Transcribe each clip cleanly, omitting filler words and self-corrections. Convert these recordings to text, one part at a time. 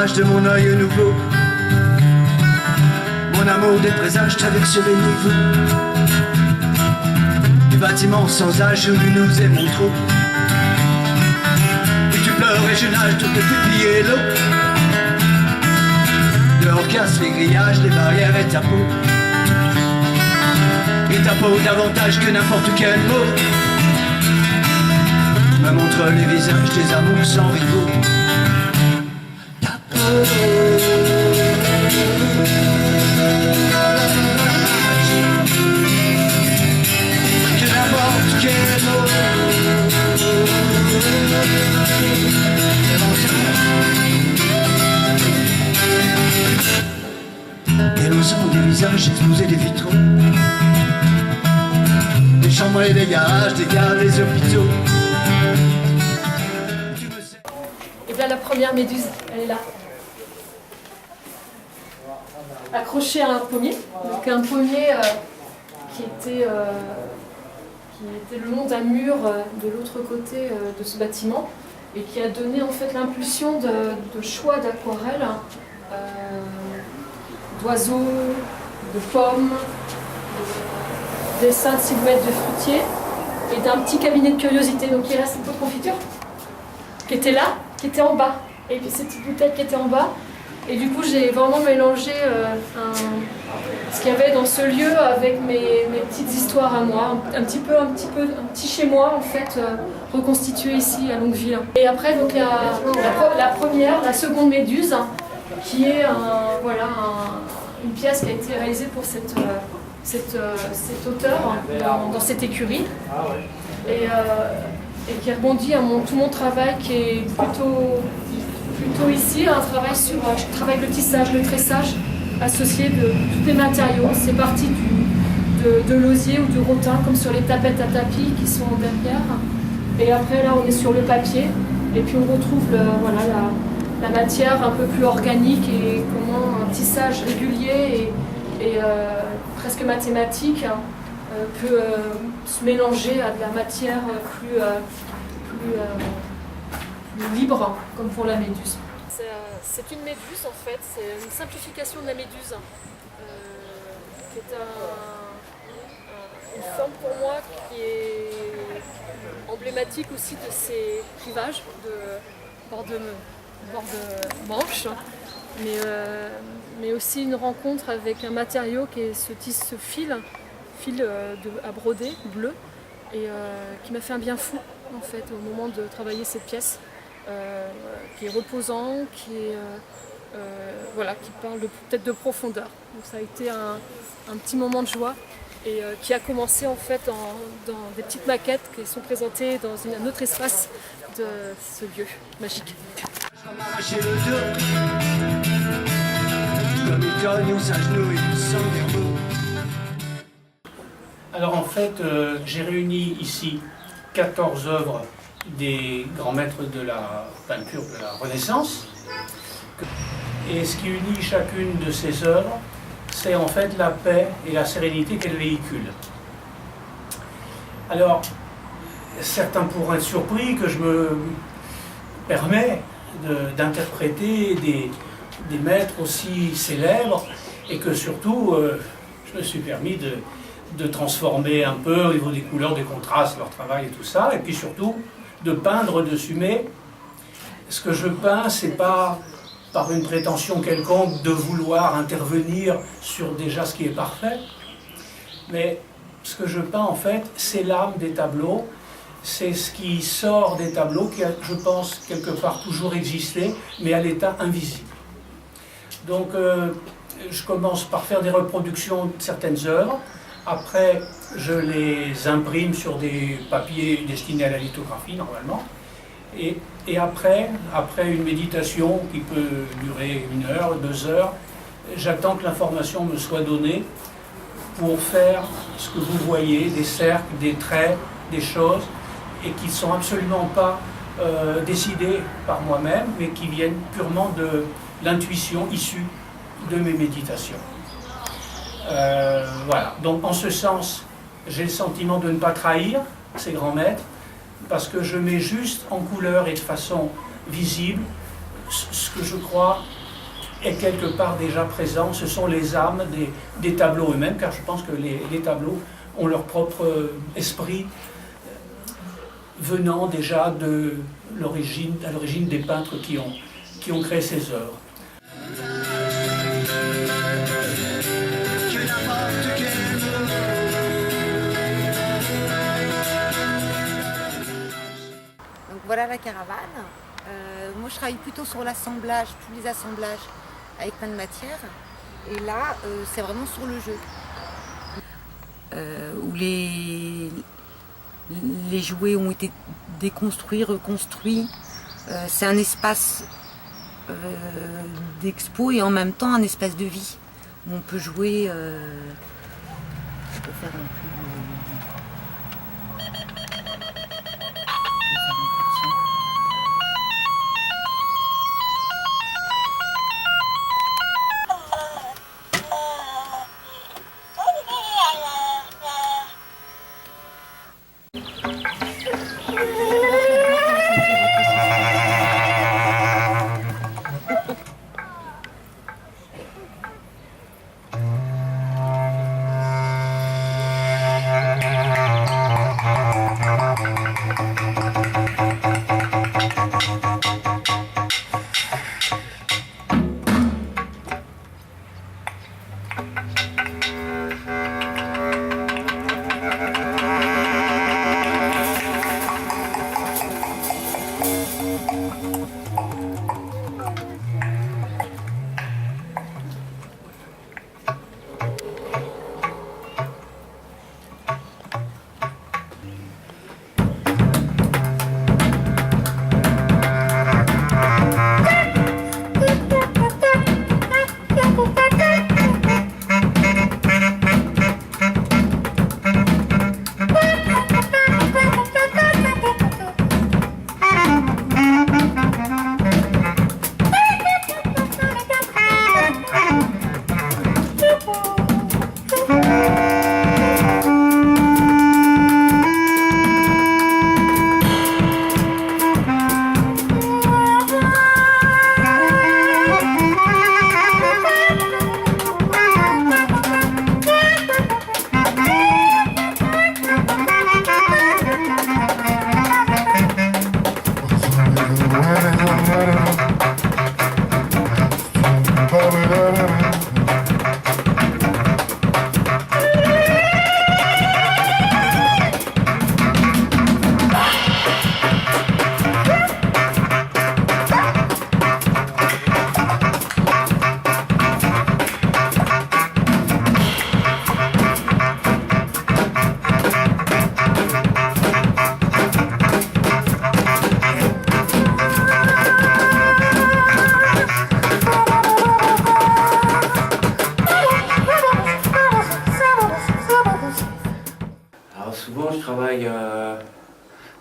l'image de mon œil nouveau. Mon amour des présages traverse les niveaux du bâtiment sans âge où nous nous aimons trop. Et tu pleures et je nage toutes les pupilles et l'eau. Dehors casse les grillages, les barrières et ta peau. Et ta peau davantage que n'importe quel mot me montre les visages des amours sans rivaux. Ta peau que n'importe quel mot. Et l'ensemble des visages exposés des vitraux, des chambres et des garages, des gares, des hôpitaux. Et bien la première méduse, elle est là. Accrochée à un pommier. Donc un pommier qui était le long d'un mur de l'autre côté de ce bâtiment et qui a donné en fait l'impulsion de choix d'aquarelles, d'oiseaux, de pommes, de dessins de silhouettes de fruitiers et d'un petit cabinet de curiosité. Donc il reste un pot de confiture qui était là, qui était en bas. Et puis cette petite bouteille qui était en bas. Et du coup j'ai vraiment mélangé ce qu'il y avait dans ce lieu avec mes petites histoires à moi, un petit chez moi en fait, reconstitué ici à Longueville. Et après donc la seconde méduse, qui est une pièce qui a été réalisée pour cet auteur dans cette écurie et qui rebondit à tout mon travail qui est plutôt ici, je travaille le tissage, le tressage associé de tous les matériaux. C'est parti de l'osier ou du rotin comme sur les tapettes à tapis qui sont derrière. Et après là on est sur le papier et puis on retrouve la matière un peu plus organique et comment un tissage régulier et presque mathématique peut se mélanger à de la matière plus libre, comme pour la méduse. C'est une méduse en fait, c'est une simplification de la méduse, qui est une forme pour moi qui est emblématique aussi de ces rivages de bord de Manche, mais aussi une rencontre avec un matériau qui est ce fil à broder bleu et qui m'a fait un bien fou en fait au moment de travailler cette pièce, qui est reposant, qui parle peut-être de profondeur. Donc ça a été un petit moment de joie et qui a commencé en fait dans des petites maquettes qui sont présentées dans un autre espace de ce lieu magique. M'arracher le dos, comme il cogne, on s'agenouille sans dire mot. Alors en fait, j'ai réuni ici 14 œuvres des grands maîtres de la peinture de la Renaissance. Et ce qui unit chacune de ces œuvres, c'est en fait la paix et la sérénité qu'elles véhiculent. Alors, certains pourraient être surpris que je me permets d'interpréter des maîtres aussi célèbres et que surtout je me suis permis de transformer un peu au niveau des couleurs, des contrastes, leur travail et tout ça, et puis surtout de peindre dessus. Mais ce que je peins, c'est pas par une prétention quelconque de vouloir intervenir sur déjà ce qui est parfait, mais ce que je peins en fait, c'est l'âme des tableaux. C'est ce qui sort des tableaux qui a, je pense, quelque part toujours existé, mais à l'état invisible. Donc, je commence par faire des reproductions de certaines œuvres. Après, je les imprime sur des papiers destinés à la lithographie, normalement. Et après une méditation qui peut durer 1 heure, 2 heures, j'attends que l'information me soit donnée pour faire ce que vous voyez, des cercles, des traits, des choses, et qui ne sont absolument pas décidés par moi-même, mais qui viennent purement de l'intuition issue de mes méditations. Voilà, donc en ce sens, j'ai le sentiment de ne pas trahir ces grands maîtres, parce que je mets juste en couleur et de façon visible ce que je crois est quelque part déjà présent. Ce sont les âmes des tableaux eux-mêmes, car je pense que les tableaux ont leur propre esprit venant déjà de à l'origine des peintres qui ont créé ces œuvres. Donc voilà la caravane. Moi je travaille plutôt sur l'assemblage, tous les assemblages avec plein de matières. Et là c'est vraiment sur le jeu. Où les jouets ont été déconstruits, reconstruits. C'est un espace d'expo et en même temps un espace de vie où on peut jouer. Je peux faire un peu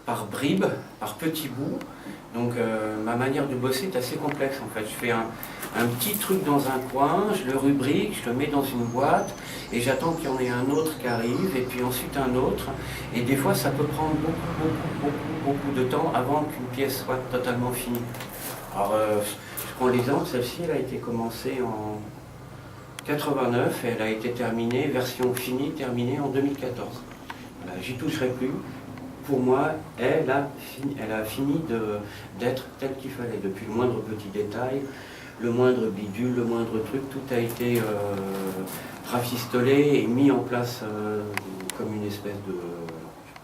par bribes, par petits bouts. Donc ma manière de bosser est assez complexe en fait. Je fais un petit truc dans un coin, je le rubrique, je le mets dans une boîte et j'attends qu'il y en ait un autre qui arrive et puis ensuite un autre. Et des fois ça peut prendre beaucoup de temps avant qu'une pièce soit totalement finie. Alors je prends l'exemple, celle-ci elle a été commencée en 89 et elle a été terminée, version finie, terminée en 2014. Voilà, j'y toucherai plus. Pour moi, elle a fini d'être tel qu'il fallait, depuis le moindre petit détail, le moindre bidule, le moindre truc, tout a été rafistolé et mis en place comme une espèce de, je sais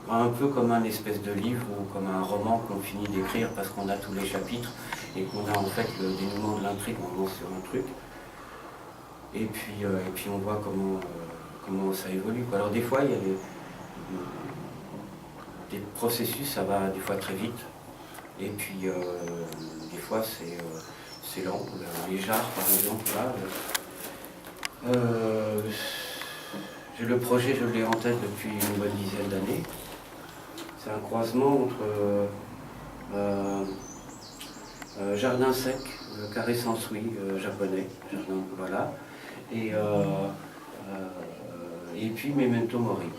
pas, un peu comme un espèce de livre ou comme un roman qu'on finit d'écrire parce qu'on a tous les chapitres et qu'on a en fait le dénouement de l'intrigue, on lance sur un truc. Et puis on voit comment ça évolue. Alors des fois, il y a des processus, ça va des fois très vite, et puis des fois c'est lent. Les jarres par exemple, là, j'ai le projet, je l'ai en tête depuis une bonne dizaine d'années. C'est un croisement entre jardin sec, carré sansui japonais, jardin, voilà, et puis Memento Mori.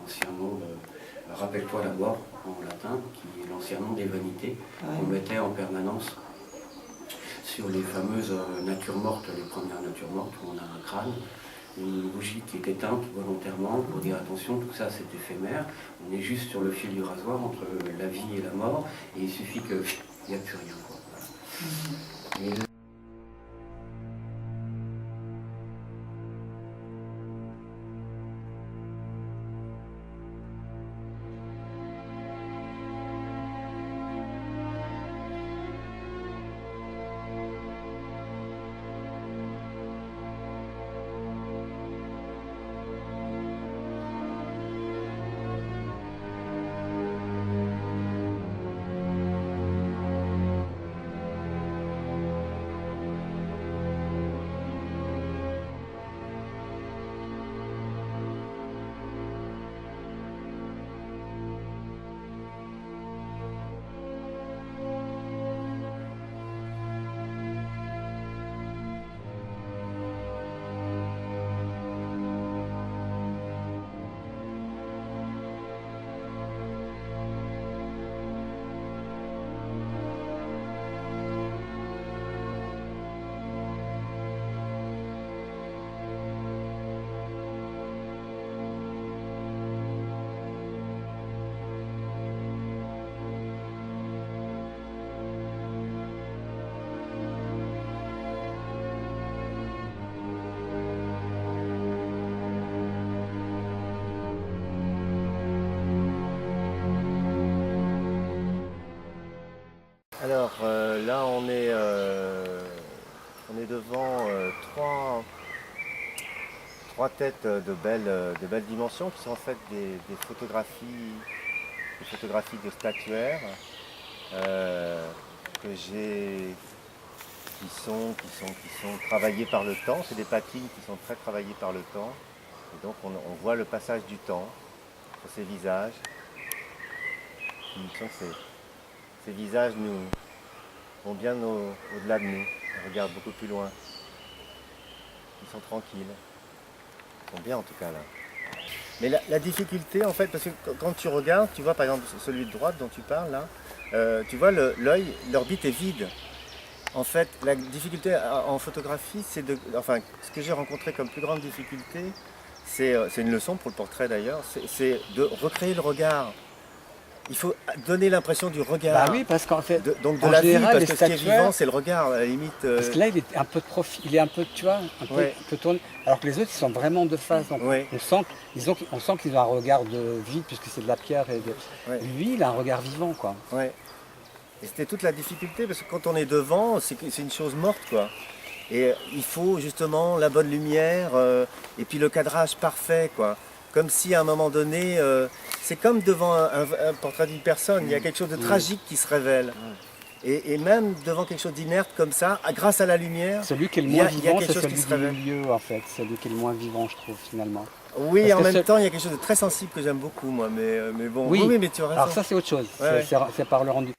L'ancien nom de Rappelle-toi la mort en latin, qui est l'ancien nom des vanités, qu'on mettait en permanence sur les fameuses natures mortes, les premières natures mortes, où on a un crâne, une bougie qui est éteinte volontairement pour dire attention, tout ça c'est éphémère, on est juste sur le fil du rasoir entre la vie et la mort, et il suffit qu'il n'y a plus rien. Quoi. Voilà. Et Alors là on est devant trois têtes de belles dimensions qui sont en fait des photographies de statuaires que j'ai qui sont travaillées par le temps. C'est des patines qui sont très travaillées par le temps. Et donc on voit le passage du temps sur ces visages. Ces visages vont bien au-delà de nous, ils regardent beaucoup plus loin. Ils sont tranquilles, ils sont bien en tout cas là. Mais la difficulté en fait, parce que quand tu regardes, tu vois par exemple celui de droite dont tu parles là, tu vois l'œil, l'orbite est vide. En fait, la difficulté en photographie, ce que j'ai rencontré comme plus grande difficulté, c'est une leçon pour le portrait d'ailleurs, c'est de recréer le regard. Il faut donner l'impression du regard. Bah oui, parce qu'en fait, donc de en la général, vie, parce que ce qui est vivant, c'est le regard, à la limite. Parce que là, il est un peu de profil, il est un peu, tu vois, un peu tourné. Alors que les autres, ils sont vraiment de face. Donc on sent qu'ils ont un regard de vide, puisque c'est de la pierre. Lui, il a un regard vivant, quoi. Ouais. Et c'était toute la difficulté, parce que quand on est devant, c'est une chose morte, quoi. Et il faut justement la bonne lumière, et puis le cadrage parfait, quoi. Comme si à un moment donné, c'est comme devant un portrait d'une personne, il y a quelque chose de tragique qui se révèle. Et même devant quelque chose d'inerte comme ça, grâce à la lumière, celui qui est le moins vivant, c'est celui qui se du révèle. milieu, en fait. Celui qui est le moins vivant, je trouve, finalement. Oui, en même temps, il y a quelque chose de très sensible que j'aime beaucoup, moi. Mais bon, oui, mais tu as raison. Alors ça, c'est autre chose. C'est par le rendu.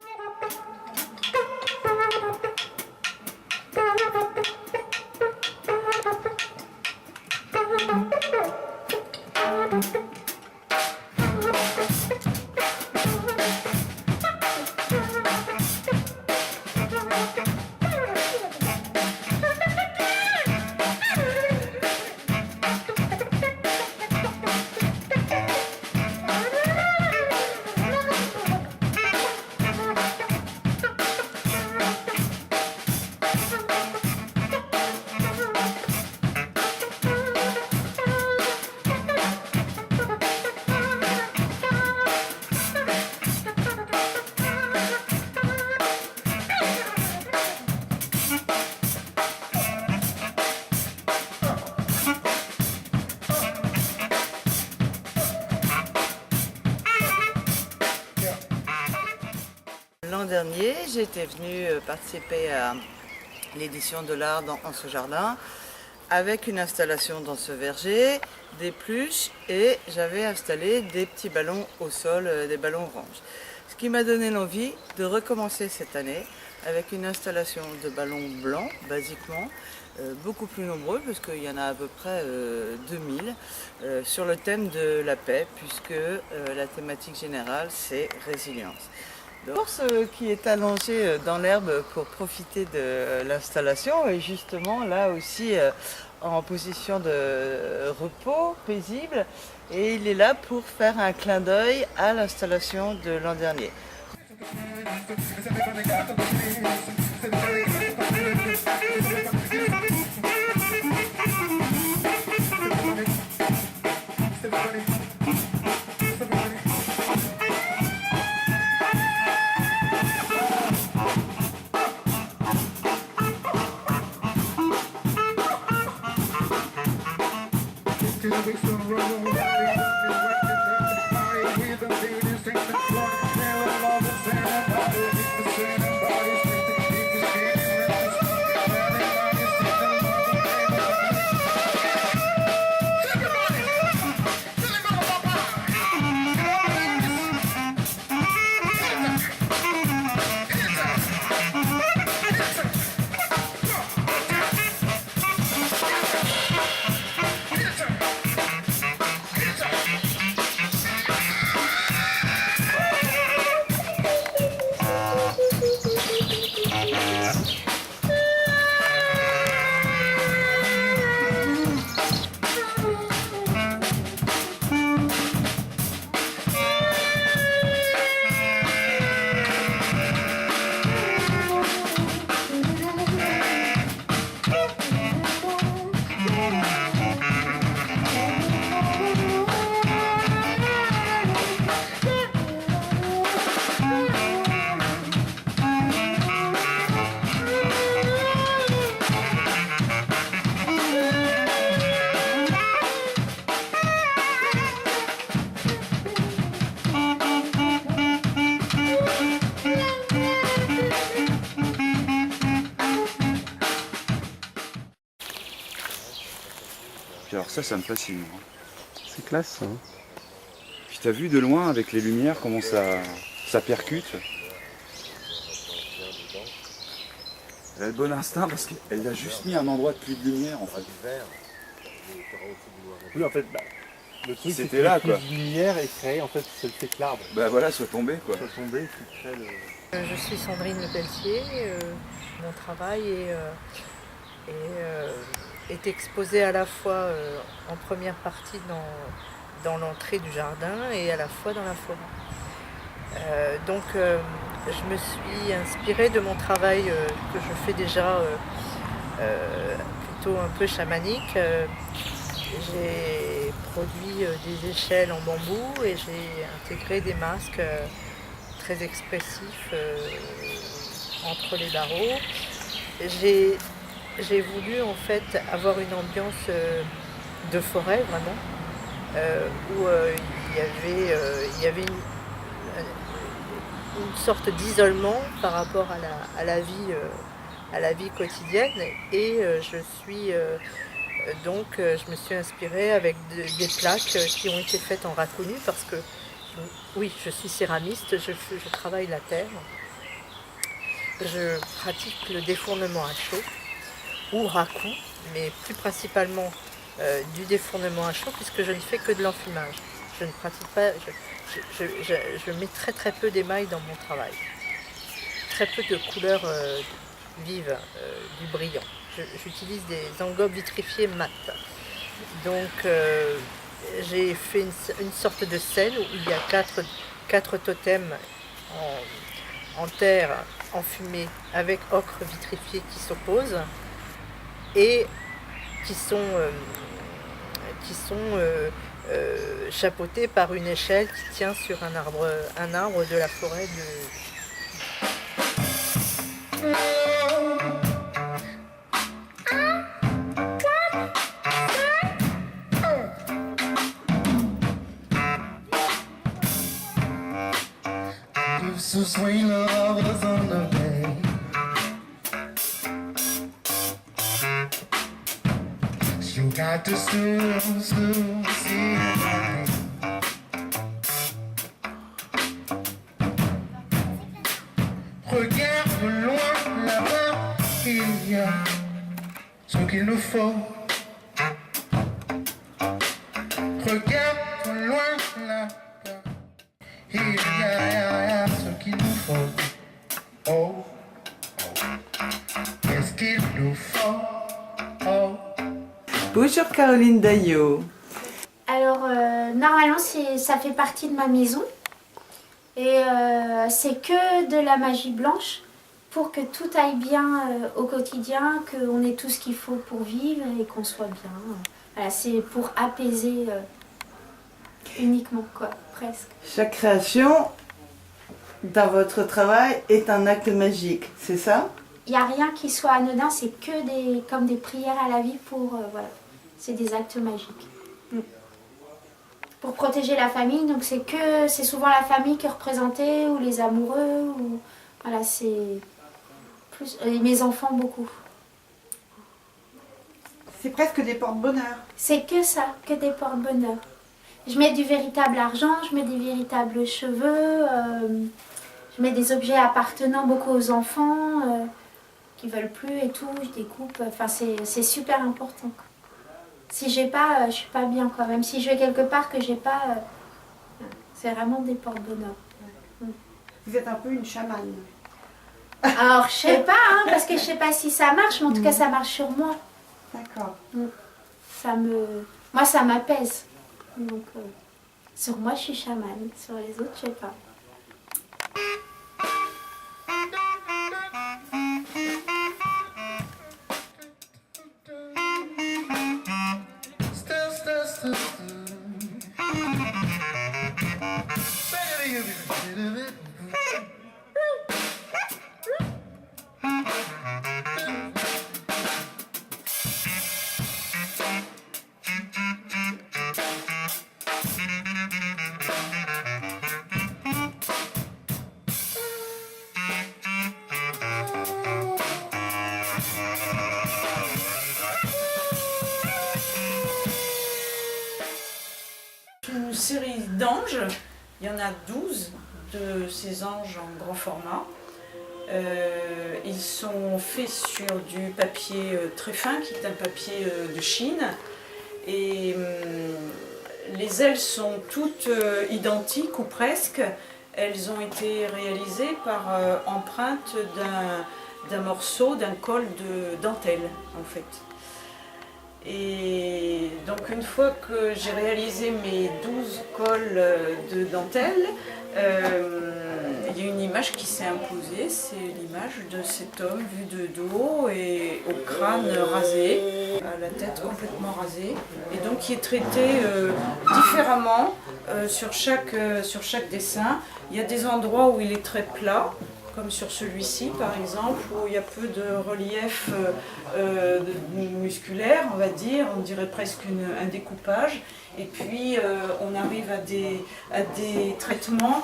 L'an dernier, j'étais venue participer à l'édition de l'art en ce jardin avec une installation dans ce verger, des pluches et j'avais installé des petits ballons au sol, des ballons orange. Ce qui m'a donné l'envie de recommencer cette année avec une installation de ballons blancs, basiquement, beaucoup plus nombreux, parce qu'il y en a à peu près 2000, sur le thème de la paix, puisque la thématique générale, c'est résilience. L'ours qui est allongé dans l'herbe pour profiter de l'installation est justement là aussi en position de repos paisible et il est là pour faire un clin d'œil à l'installation de l'an dernier. Puis alors ça me fascine. C'est classe, hein. Puis t'as vu de loin avec les lumières comment ça percute. Elle a le bon instinct parce qu'elle a juste mis un endroit de plus de lumière en fait. Oui, en fait, le truc c'était là quoi. Plus de lumière est créé, en fait, c'est le fait que l'arbre bah voilà, soit tombé quoi. soit tombé, qui crée le... Je suis Sandrine Lepelletier. Mon travail est exposé à la fois en première partie dans l'entrée du jardin et à la fois dans la forêt. Donc je me suis inspirée de mon travail que je fais déjà plutôt un peu chamanique. J'ai produit des échelles en bambou et j'ai intégré des masques très expressifs entre les barreaux. J'ai voulu en fait avoir une ambiance de forêt vraiment, où il y avait une sorte d'isolement par rapport à la vie quotidienne et je me suis inspirée avec des plaques qui ont été faites en racconu parce que oui, je suis céramiste, je travaille la terre, je pratique le défournement à chaud ou raku, mais plus principalement du défournement à chaud puisque je ne fais que de l'enfumage. Je ne pratique pas, je mets très peu d'émail dans mon travail, très peu de couleurs vives, du brillant. J'utilise des engobes vitrifiées mat. Donc j'ai fait une sorte de scène où il y a quatre totems en terre enfumée avec ocre vitrifié qui s'opposent et qui sont chapeautés par une échelle qui tient sur un arbre de la forêt de... So swing lovers on the bay. You got to soon see. Regarde loin là-bas, il y a ce qu'il nous faut. Regarde loin là-bas, il y a ce qu'il nous faut. Qu'est-ce qu'il nous faut? Bonjour Caroline Daillot. Alors, normalement, ça fait partie de ma maison. Et c'est que de la magie blanche pour que tout aille bien au quotidien, qu'on ait tout ce qu'il faut pour vivre et qu'on soit bien. Voilà, c'est pour apaiser uniquement, quoi, presque. Chaque création dans votre travail est un acte magique, c'est ça? Il n'y a rien qui soit anodin, c'est que comme des prières à la vie pour... voilà, c'est des actes magiques. Pour protéger la famille, donc c'est souvent la famille qui est représentée, ou les amoureux, ou... Voilà, c'est... plus mes enfants, beaucoup. C'est presque des porte-bonheur. C'est que ça, que des porte-bonheur. Je mets du véritable argent, je mets des véritables cheveux, je mets des objets appartenant beaucoup aux enfants, qui veulent plus et tout, je découpe, enfin c'est super important. Quoi. Si j'ai pas, je suis pas bien quand même. Si je vais quelque part que j'ai pas, c'est vraiment des porte-bonheur. Vous êtes un peu une chamane. Alors je sais pas, hein, parce que je sais pas si ça marche, mais en tout cas ça marche sur moi. D'accord. Moi ça m'apaise. Donc sur moi je suis chamane, sur les autres je sais pas. Une série d'anges, il y en a 12 de ces anges en grand format. Ils sont faits sur du papier très fin, qui est un papier de Chine. Et les ailes sont toutes identiques ou presque. Elles ont été réalisées par empreinte d'un morceau, d'un col de dentelle en fait. Et donc une fois que j'ai réalisé mes 12 cols de dentelle, il y a une image qui s'est imposée, c'est l'image de cet homme vu de dos et au crâne rasé, à la tête complètement rasée, et donc qui est traité différemment sur chaque dessin. Il y a des endroits où il est très plat, comme sur celui-ci par exemple, où il y a peu de relief musculaire, on va dire, on dirait presque un découpage. Et puis on arrive à des traitements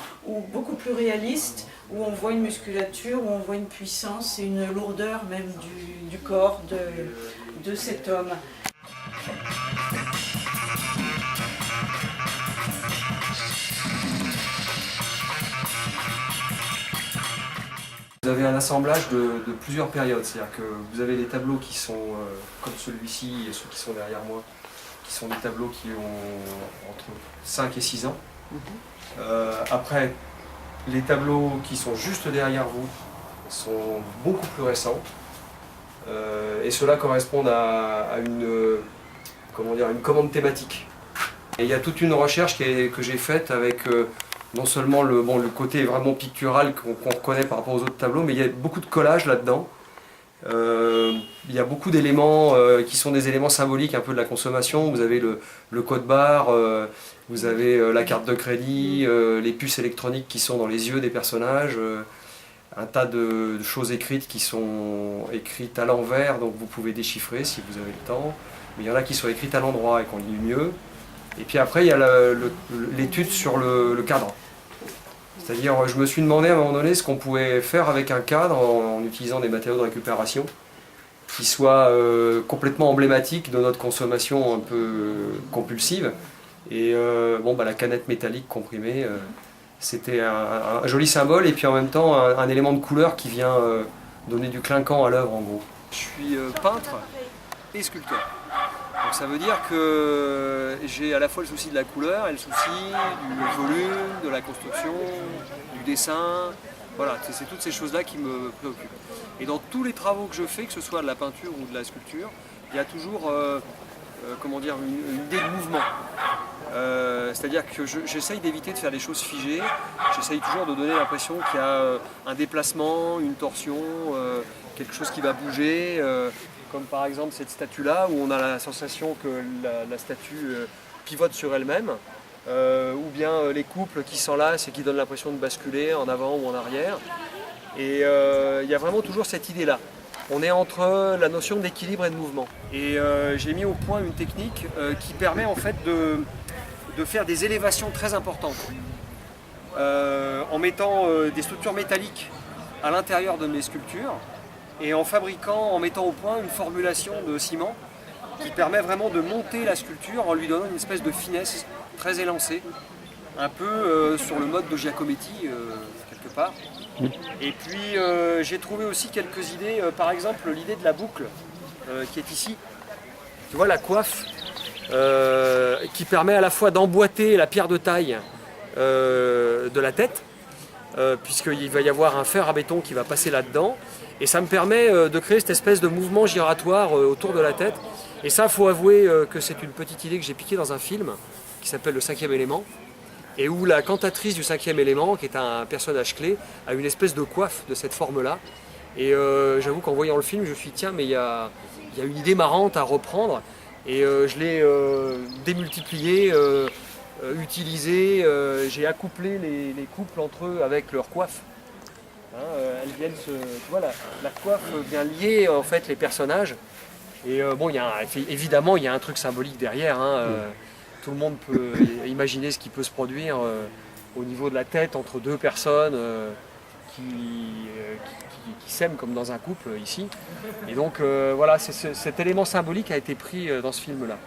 beaucoup plus réalistes, où on voit une musculature, où on voit une puissance et une lourdeur même du corps de cet homme. Vous avez un assemblage de plusieurs périodes, c'est-à-dire que vous avez des tableaux qui sont comme celui-ci et ceux qui sont derrière moi, qui sont des tableaux qui ont entre 5 et 6 ans. Après, les tableaux qui sont juste derrière vous sont beaucoup plus récents, et ceux-là correspondent à une commande thématique. Et il y a toute une recherche que j'ai faite avec non seulement le côté vraiment pictural qu'on reconnaît par rapport aux autres tableaux, mais il y a beaucoup de collages là-dedans. Il y a beaucoup d'éléments qui sont des éléments symboliques un peu de la consommation. Vous avez le code barre, vous avez la carte de crédit, les puces électroniques qui sont dans les yeux des personnages, un tas de choses écrites qui sont écrites à l'envers, donc vous pouvez déchiffrer si vous avez le temps. Mais il y en a qui sont écrites à l'endroit et qu'on lit mieux. Et puis après, il y a l'étude sur le cadre. C'est-à-dire, je me suis demandé à un moment donné ce qu'on pouvait faire avec un cadre en utilisant des matériaux de récupération qui soient complètement emblématiques de notre consommation un peu compulsive. Et la canette métallique comprimée, c'était un joli symbole et puis en même temps un élément de couleur qui vient donner du clinquant à l'œuvre en gros. Je suis peintre et sculpteur. Donc ça veut dire que j'ai à la fois le souci de la couleur et le souci du volume, de la construction, du dessin, Voilà, c'est toutes ces choses-là qui me préoccupent. Et dans tous les travaux que je fais, que ce soit de la peinture ou de la sculpture, il y a toujours comment dire, une idée de mouvement. C'est-à-dire que j'essaye d'éviter de faire des choses figées, j'essaye toujours de donner l'impression qu'il y a un déplacement, une torsion, quelque chose qui va bouger, comme par exemple cette statue-là où on a la sensation que la statue pivote sur elle-même, ou bien les couples qui s'enlacent et qui donnent l'impression de basculer en avant ou en arrière. Et il y a vraiment toujours cette idée-là. On est entre la notion d'équilibre et de mouvement. Et j'ai mis au point une technique qui permet en fait de faire des élévations très importantes. En mettant des structures métalliques à l'intérieur de mes sculptures et en mettant au point une formulation de ciment qui permet vraiment de monter la sculpture en lui donnant une espèce de finesse très élancée, un peu sur le mode de Giacometti quelque part. Et puis j'ai trouvé aussi quelques idées, par exemple l'idée de la boucle qui est ici. Tu vois la coiffe qui permet à la fois d'emboîter la pierre de taille de la tête, puisqu'il va y avoir un fer à béton qui va passer là-dedans, et ça me permet de créer cette espèce de mouvement giratoire autour de la tête. Et ça, il faut avouer que c'est une petite idée que j'ai piquée dans un film qui s'appelle Le 5e élément, et où la cantatrice du 5e élément, qui est un personnage clé, a une espèce de coiffe de cette forme-là. Et j'avoue qu'en voyant le film, je me suis dit, tiens, mais il y a une idée marrante à reprendre. Et je l'ai démultipliée, utilisée, j'ai accouplé les couples entre eux avec leur coiffe. Hein, elles viennent tu vois, la coiffe vient lier en fait les personnages. Et bon, évidemment, il y a un truc symbolique derrière. Hein, tout le monde peut imaginer ce qui peut se produire au niveau de la tête entre deux personnes qui s'aiment comme dans un couple ici. Et donc voilà, cet élément symbolique a été pris dans ce film-là.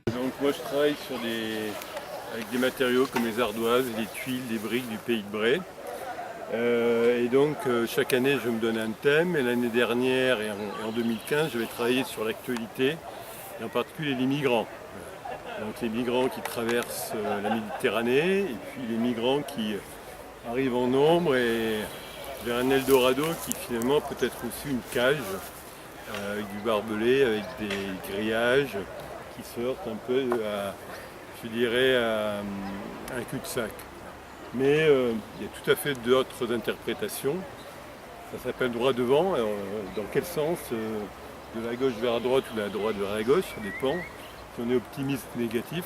Donc moi je travaille avec des matériaux comme les ardoises, les tuiles, des briques du pays de Bray. Et donc chaque année je me donne un thème, et l'année dernière et en 2015 j'avais travaillé sur l'actualité, et en particulier les migrants. Donc les migrants qui traversent la Méditerranée, et puis les migrants qui arrivent en nombre et vers un Eldorado qui finalement peut être aussi une cage avec du barbelé, avec des grillages qui sortent un peu je dirais, à un cul-de-sac. Mais il y a tout à fait d'autres interprétations. Ça s'appelle droit devant. Alors, dans quel sens de la gauche vers la droite ou de la droite vers la gauche, ça dépend. Si on est optimiste, négatif.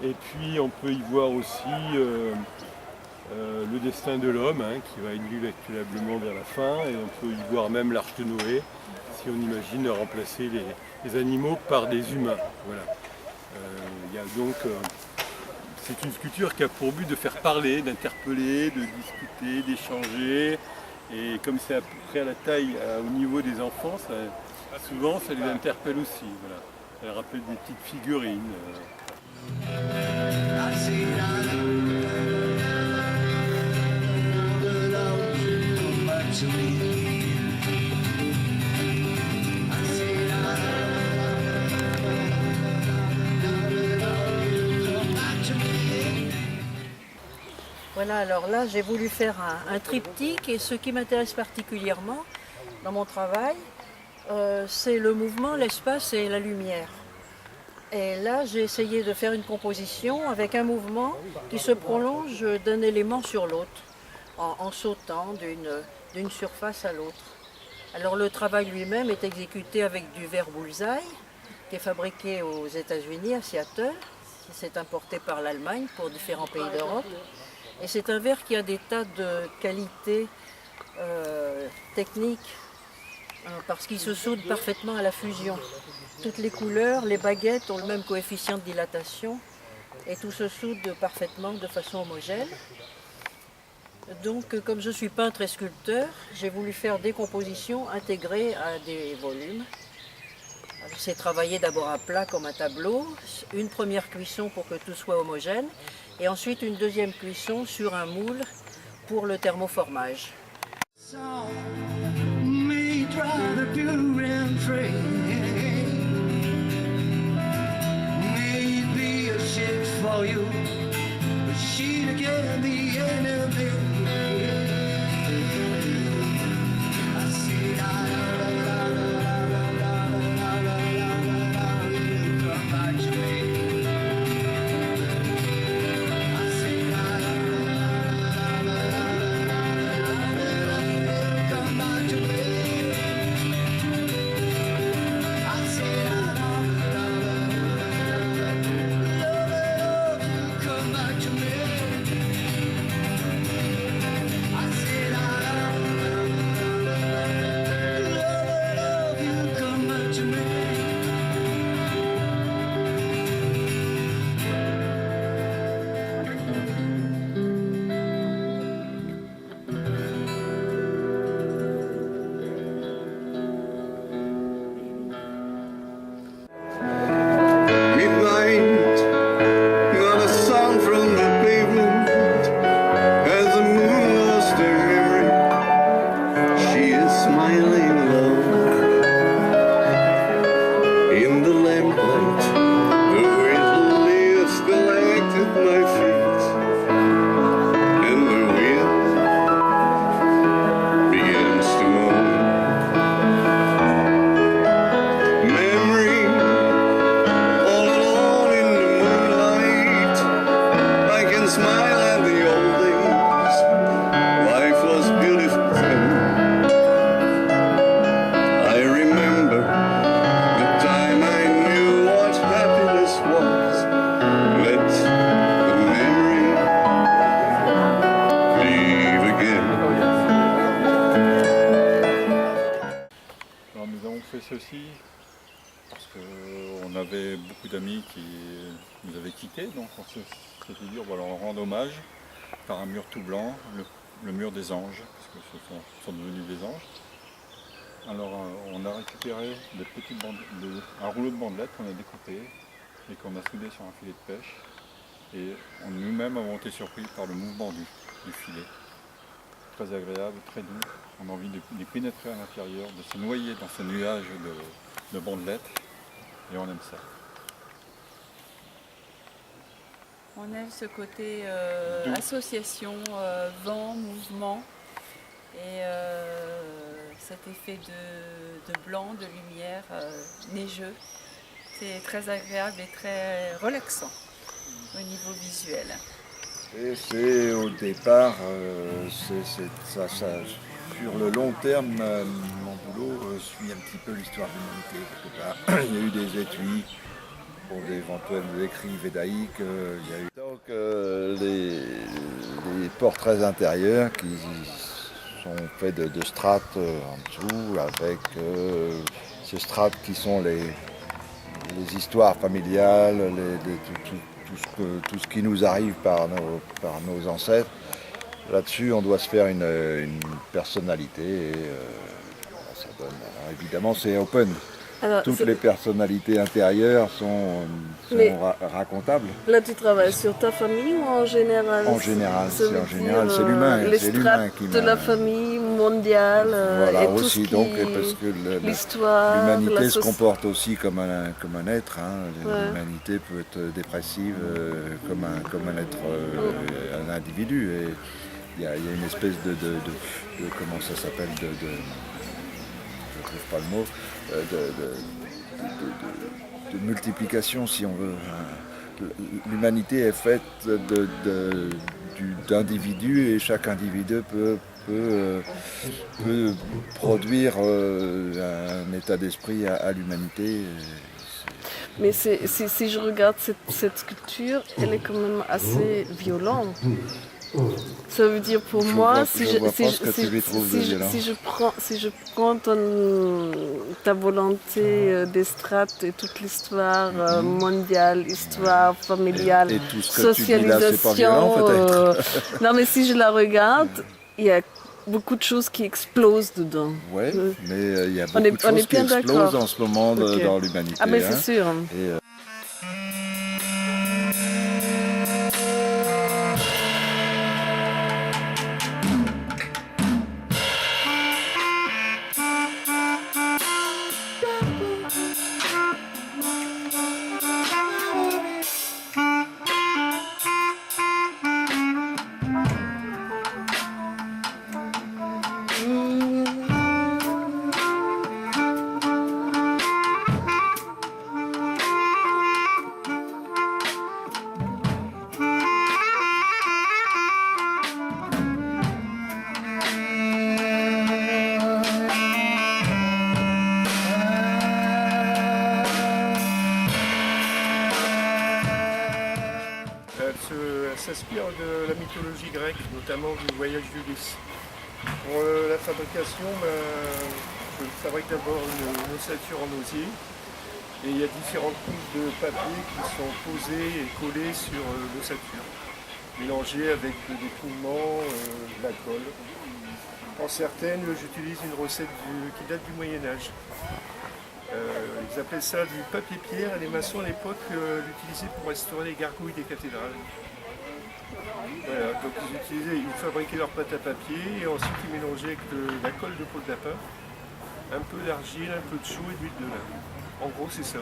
Et puis on peut y voir aussi le destin de l'homme, hein, qui va inéluctablement vers la fin. Et on peut y voir même l'Arche de Noé, si on imagine remplacer les animaux par des humains. Voilà. C'est une sculpture qui a pour but de faire parler, d'interpeller, de discuter, d'échanger. Et comme c'est à peu près à la taille, au niveau des enfants, souvent ça les interpelle aussi. Voilà. Ça leur rappelle des petites figurines. Voilà, alors là j'ai voulu faire un triptyque, et ce qui m'intéresse particulièrement dans mon travail, c'est le mouvement, l'espace et la lumière. Et là j'ai essayé de faire une composition avec un mouvement qui se prolonge d'un élément sur l'autre, en sautant d'une surface à l'autre. Alors le travail lui-même est exécuté avec du verre bullseye, qui est fabriqué aux États-Unis, à Seattle. C'est importé par l'Allemagne pour différents pays d'Europe. Et c'est un verre qui a des tas de qualités techniques, parce qu'il se soude parfaitement à la fusion. Toutes les couleurs, les baguettes ont le même coefficient de dilatation, et tout se soude parfaitement de façon homogène. Donc, comme je suis peintre et sculpteur, j'ai voulu faire des compositions intégrées à des volumes. C'est travailler d'abord à plat comme un tableau, une première cuisson pour que tout soit homogène, et ensuite une deuxième cuisson sur un moule pour le thermoformage. Ceci parce qu'on avait beaucoup d'amis qui nous avaient quittés, donc on s'était dit voilà, on rend hommage par un mur tout blanc, le mur des anges, parce que ce sont devenus des anges. Alors on a récupéré des petites un rouleau de bandelettes qu'on a découpé et qu'on a soudé sur un filet de pêche, et nous-mêmes avons été surpris par le mouvement du filet. Très agréable, très doux. On a envie de pénétrer à l'intérieur, de se noyer dans ce nuage de bandelettes, et on aime ça. On aime ce côté association, vent, mouvement, et cet effet de blanc, de lumière, neigeux. C'est très agréable et très relaxant au niveau visuel. Et c'est au départ, sur le long terme, mon boulot suit un petit peu l'histoire de l'humanité. Il y a eu des étuis pour d'éventuels écrits védaïques. Il y a eu donc les portraits intérieurs qui sont faits de strates en dessous, avec ces strates qui sont les histoires familiales, tout ce qui nous arrive par nos ancêtres. Là-dessus, on doit se faire une personnalité et ça donne. Alors, évidemment, c'est open. Alors, toutes les personnalités intérieures sont racontables. Là, tu travailles sur ta famille ou en général? En général, c'est l'humain. Les strates de la famille mondiale. Voilà, et aussi, tout donc, parce que l'humanité se comporte aussi comme un être. Hein. L'humanité peut être dépressive comme un être, un individu. Et il y a une espèce de comment ça s'appelle, je ne trouve pas le mot, de multiplication, si on veut. L'humanité est faite d'individus et chaque individu peut produire un état d'esprit à l'humanité. Mais si je regarde cette sculpture, elle est quand même assez violente. Ça veut dire pour moi, si je prends ta volonté des strates et toute l'histoire mondiale, histoire familiale, et tout ce que tu dis là, c'est pas violent, peut-être. Non, mais si je la regarde, il y a beaucoup de choses qui explosent dedans. Oui, mais il y a beaucoup de choses qui explosent en ce moment dans l'humanité. Ah, mais c'est sûr. Elle s'inspire de la mythologie grecque, notamment du voyage d'Ulysse. Pour la fabrication, je fabrique d'abord une ossature en osier. Et il y a différentes couches de papier qui sont posées et collées sur l'ossature, mélangées avec des pigments, de la colle. Pour certaines, j'utilise une recette qui date du Moyen-Âge. Ils appelaient ça du papier-pierre et les maçons à l'époque l'utilisaient pour restaurer les gargouilles des cathédrales. Voilà, donc ils fabriquaient leur pâte à papier et ensuite ils mélangeaient avec la colle de peau de lapin, un peu d'argile, un peu de chaux et d'huile de lin. En gros, c'est ça.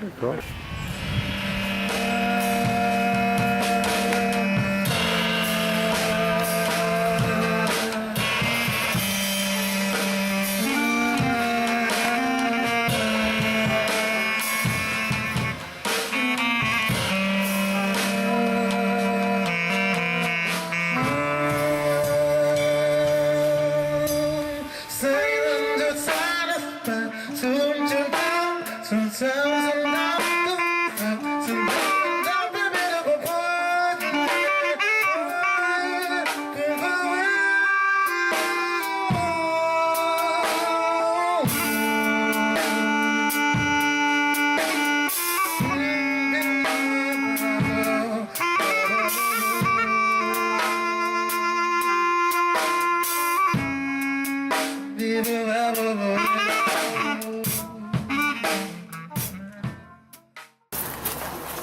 D'accord.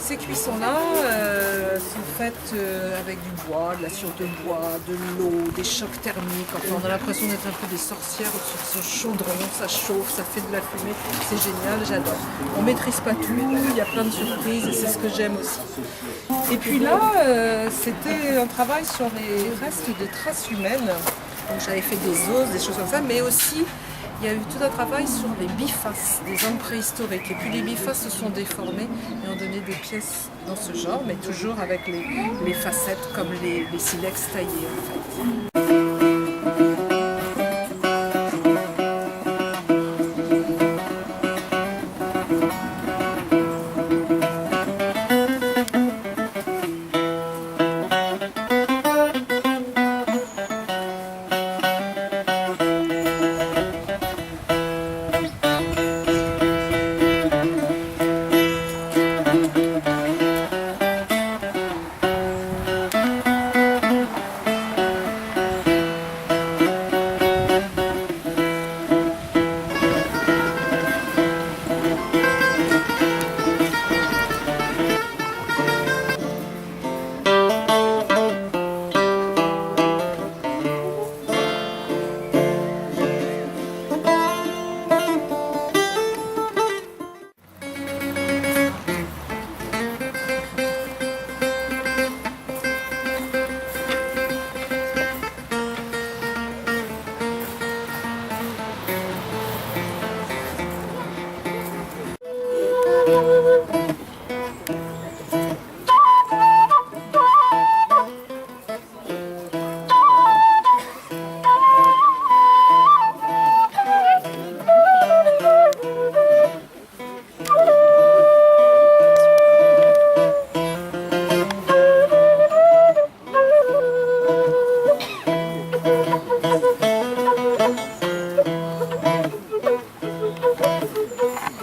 Ces cuissons-là sont faites avec du bois, de la sciure de bois, de l'eau, des chocs thermiques. Enfin, on a l'impression d'être un peu des sorcières sur ce chaudron, ça chauffe, ça fait de la fumée. C'est génial, j'adore. On ne maîtrise pas tout, il y a plein de surprises et c'est ce que j'aime aussi. Et puis là, c'était un travail sur les restes de traces humaines. Donc j'avais fait des os, des choses comme ça, mais aussi il y a eu tout un travail sur les bifaces des hommes préhistoriques. Et puis les bifaces se sont déformés et ont donné des pièces dans ce genre, mais toujours avec les facettes comme les silex taillés en fait.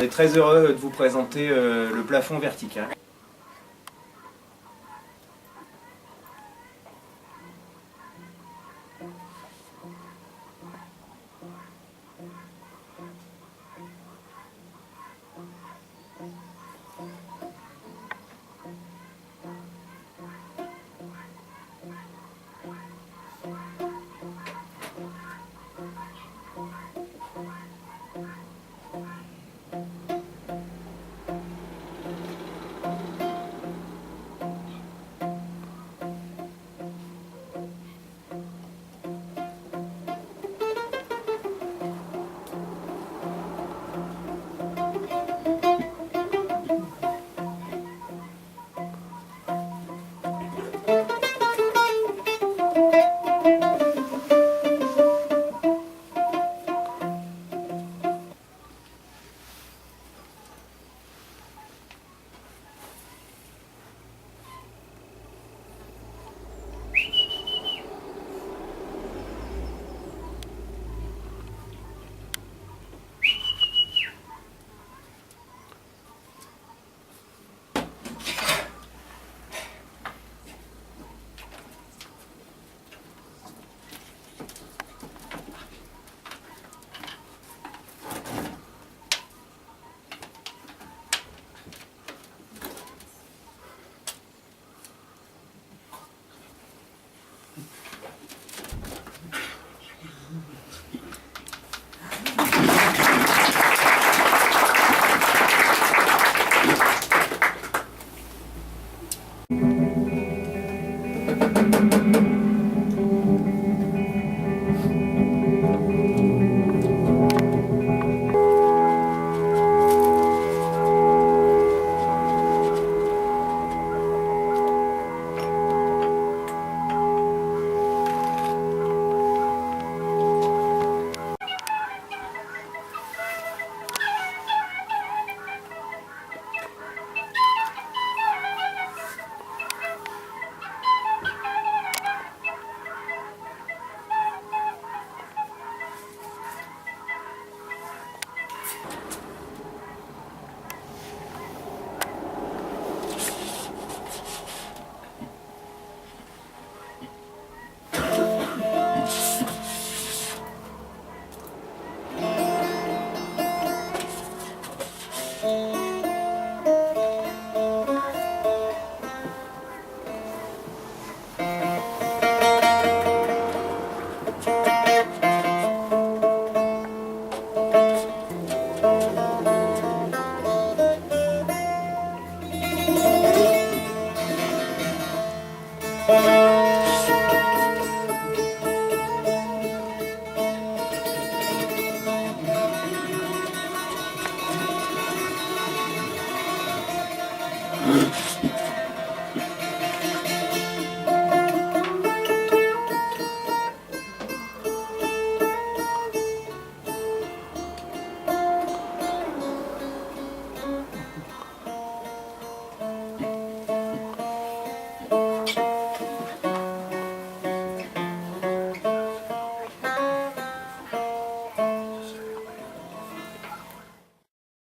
très heureux de vous présenter le plafond vertical.